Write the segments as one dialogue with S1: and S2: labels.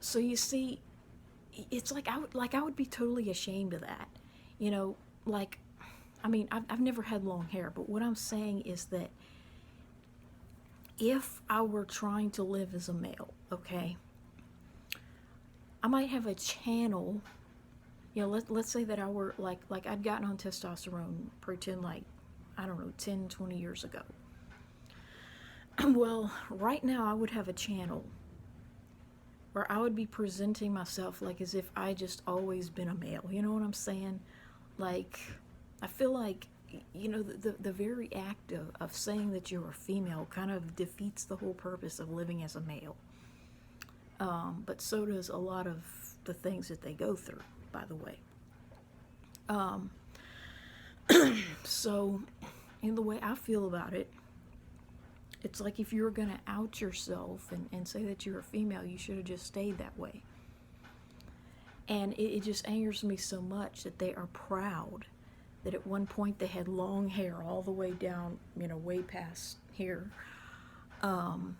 S1: So you see, it's like I would be totally ashamed of that, you know. Like, I mean, I've never had long hair, but what I'm saying is that if I were trying to live as a male, okay, I might have a channel. You know, let's say that I were like I'd gotten on testosterone, pretend like, I don't know, 10, 20 years ago. Well, right now I would have a channel where I would be presenting myself like as if I just always been a male. You know what I'm saying? Like, I feel like, you know, the very act of saying that you're a female kind of defeats the whole purpose of living as a male. But so does a lot of the things that they go through, by the way. Um, so, in the way I feel about it, it's like if you were going to out yourself and say that you're a female, you should have just stayed that way. And it just angers me so much that they are proud that at one point they had long hair all the way down, you know, way past here. And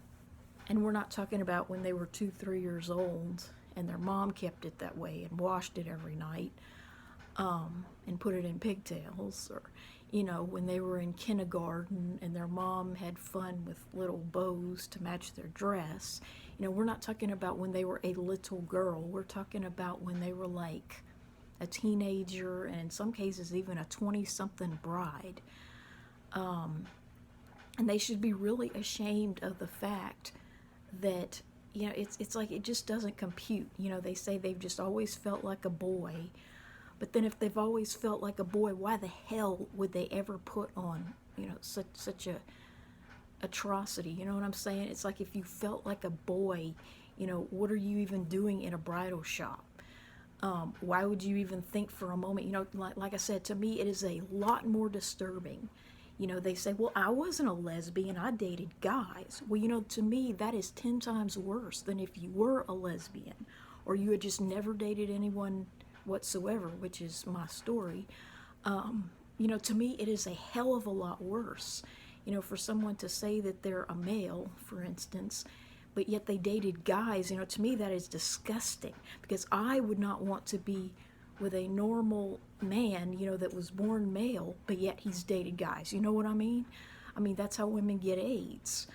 S1: we're not talking about when they were 2, 3 years old and their mom kept it that way and washed it every night, and put it in pigtails, or, you know, when they were in kindergarten and their mom had fun with little bows to match their dress. You know, we're not talking about when they were a little girl. We're talking about when they were like a teenager, and in some cases even a 20-something bride. And they should be really ashamed of the fact that, you know, it's like it just doesn't compute. You know, they say they've just always felt like a boy, but then if they've always felt like a boy, why the hell would they ever put on, you know, such a atrocity? You know what I'm saying? It's like if you felt like a boy, you know, what are you even doing in a bridal shop? Why would you even think for a moment? You know, like I said, to me, it is a lot more disturbing. You know, they say, well, I wasn't a lesbian, I dated guys. Well, you know, to me, that is 10 times worse than if you were a lesbian or you had just never dated anyone whatsoever, which is my story. You know, to me, it is a hell of a lot worse, you know, for someone to say that they're a male, for instance, but yet they dated guys. You know, to me, that is disgusting, because I would not want to be with a normal man, you know, that was born male, but yet he's dated guys. You know what I mean? I mean, that's how women get AIDS.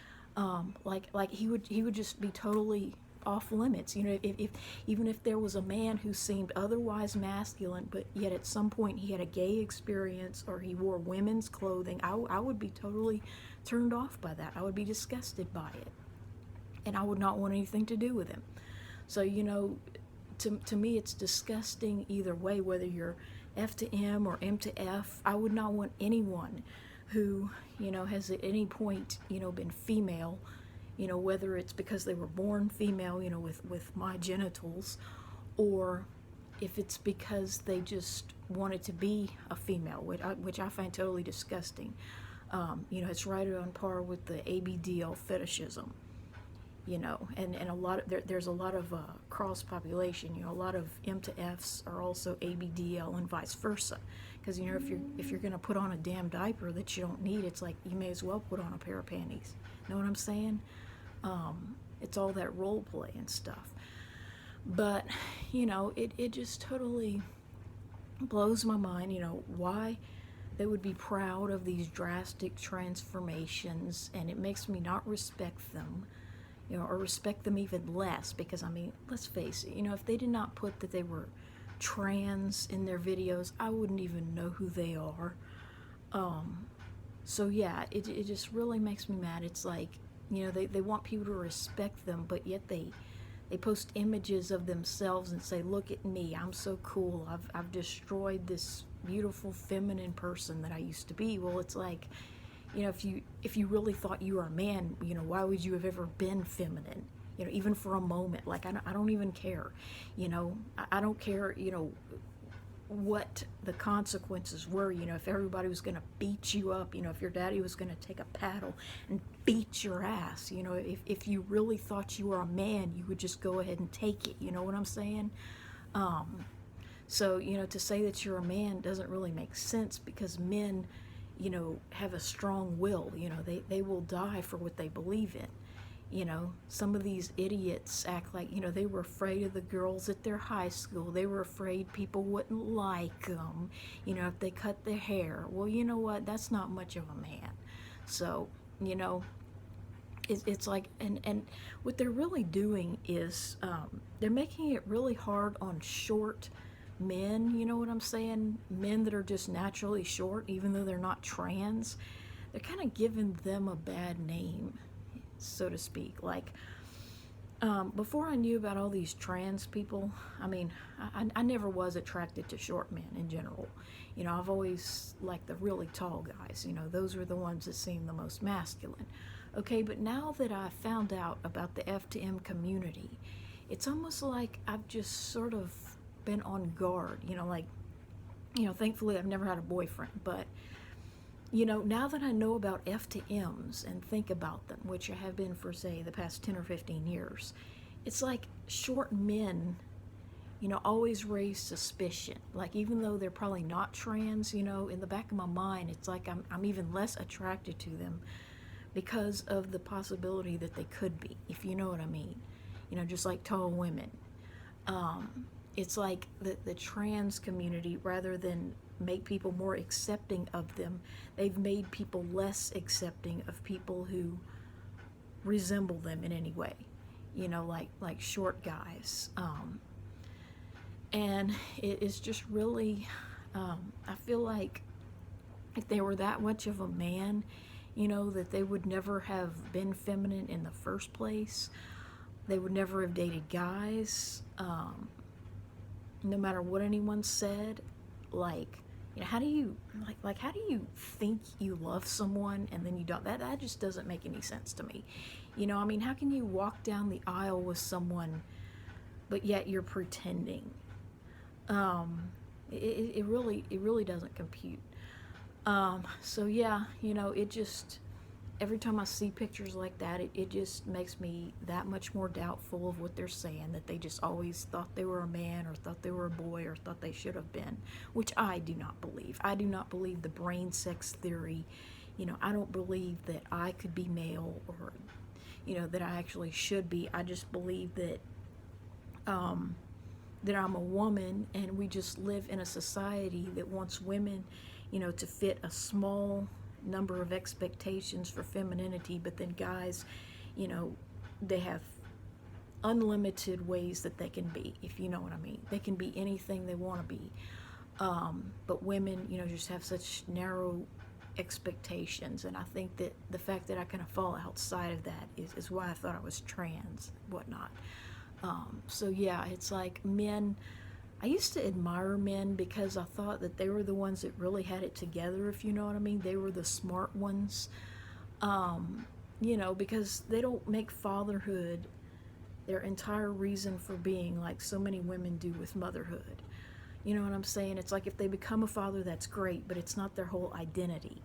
S1: Like he would just be totally off limits. You know, if even if there was a man who seemed otherwise masculine, but yet at some point he had a gay experience or he wore women's clothing, I would be totally turned off by that. I would be disgusted by it, and I would not want anything to do with him. So, you know, to me, it's disgusting either way, whether you're F to M or M to F. I would not want anyone who, you know, has at any point, you know, been female, you know, whether it's because they were born female, you know, with my genitals, or if it's because they just wanted to be a female, which I find totally disgusting. You know, it's right on par with the ABDL fetishism. You know, and a lot of there's a lot of cross population. You know, a lot of M to Fs are also ABDL and vice versa. Because, you know, if you're gonna put on a damn diaper that you don't need, it's like you may as well put on a pair of panties. Know what I'm saying? It's all that role play and stuff. But, you know, it just totally blows my mind. You know, why they would be proud of these drastic transformations, and it makes me not respect them. You know, or respect them even less, because, I mean, let's face it, you know, if they did not put that they were trans in their videos, I wouldn't even know who they are. So yeah, it just really makes me mad. It's like, you know, they want people to respect them, but yet they post images of themselves and say, look at me, I'm so cool, I've destroyed this beautiful feminine person that I used to be. Well, it's like, you know, if you really thought you were a man, you know, why would you have ever been feminine? You know, even for a moment. Like, I don't even care. You know, I don't care, you know, what the consequences were. You know, if everybody was going to beat you up, you know, if your daddy was going to take a paddle and beat your ass, you know, if you really thought you were a man, you would just go ahead and take it. You know what I'm saying? So, you know, to say that you're a man doesn't really make sense, because men, you know, have a strong will. You know, they will die for what they believe in. Some of these idiots act like, they were afraid of the girls at their high school. They were afraid people wouldn't like them, if they cut their hair. Well, you know what? That's not much of a man. So, it's like, and what they're really doing is they're making it really hard on short men, you know what I'm saying? Men that are just naturally short, even though they're not trans. They're kind of giving them a bad name, so to speak. Like, before I knew about all these trans people, I never was attracted to short men in general. I've always liked the really tall guys. Those were the ones that seemed the most masculine. Okay, but now that I found out about the F to M community, it's almost like I've just sort of been on guard. Thankfully I've never had a boyfriend, but now that I know about F to M's and think about them, which I have been for, say, the past 10 or 15 years, it's like short men, always raise suspicion. Like, even though they're probably not trans, in the back of my mind, it's like I'm even less attracted to them because of the possibility that they could be, if you know what I mean. Just like tall women. It's like the trans community, rather than make people more accepting of them, they've made people less accepting of people who resemble them in any way, like short guys. And it is just really, I feel like if they were that much of a man, that they would never have been feminine in the first place. They would never have dated guys, no matter what anyone said. Like, how do you how do you think you love someone and then you don't? That just doesn't make any sense to me. How can you walk down the aisle with someone but yet you're pretending? It really doesn't compute. So yeah, it just, every time I see pictures like that, it just makes me that much more doubtful of what they're saying, that they just always thought they were a man, or thought they were a boy, or thought they should have been, which I do not believe. I do not believe the brain sex theory. I don't believe that I could be male, or, that I actually should be. I just believe that, that I'm a woman, and we just live in a society that wants women, to fit a small number of expectations for femininity, but then guys, they have unlimited ways that they can be, if you know what I mean. They can be anything they want to be. But women, just have such narrow expectations, and I think that the fact that I kind of fall outside of that is why I thought I was trans, whatnot. So yeah, it's like men, I used to admire men because I thought that they were the ones that really had it together, if you know what I mean. They were the smart ones, because they don't make fatherhood their entire reason for being, like so many women do with motherhood. You know what I'm saying? It's like if they become a father, that's great, but it's not their whole identity.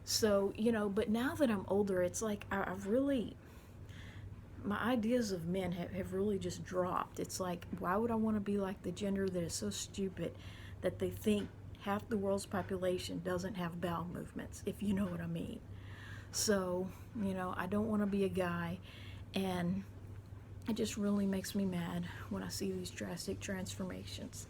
S1: So, but now that I'm older, it's like I've really, my ideas of men have really just dropped. It's like, why would I want to be like the gender that is so stupid that they think half the world's population doesn't have bowel movements, if you know what I mean. So, I don't want to be a guy, and it just really makes me mad when I see these drastic transformations.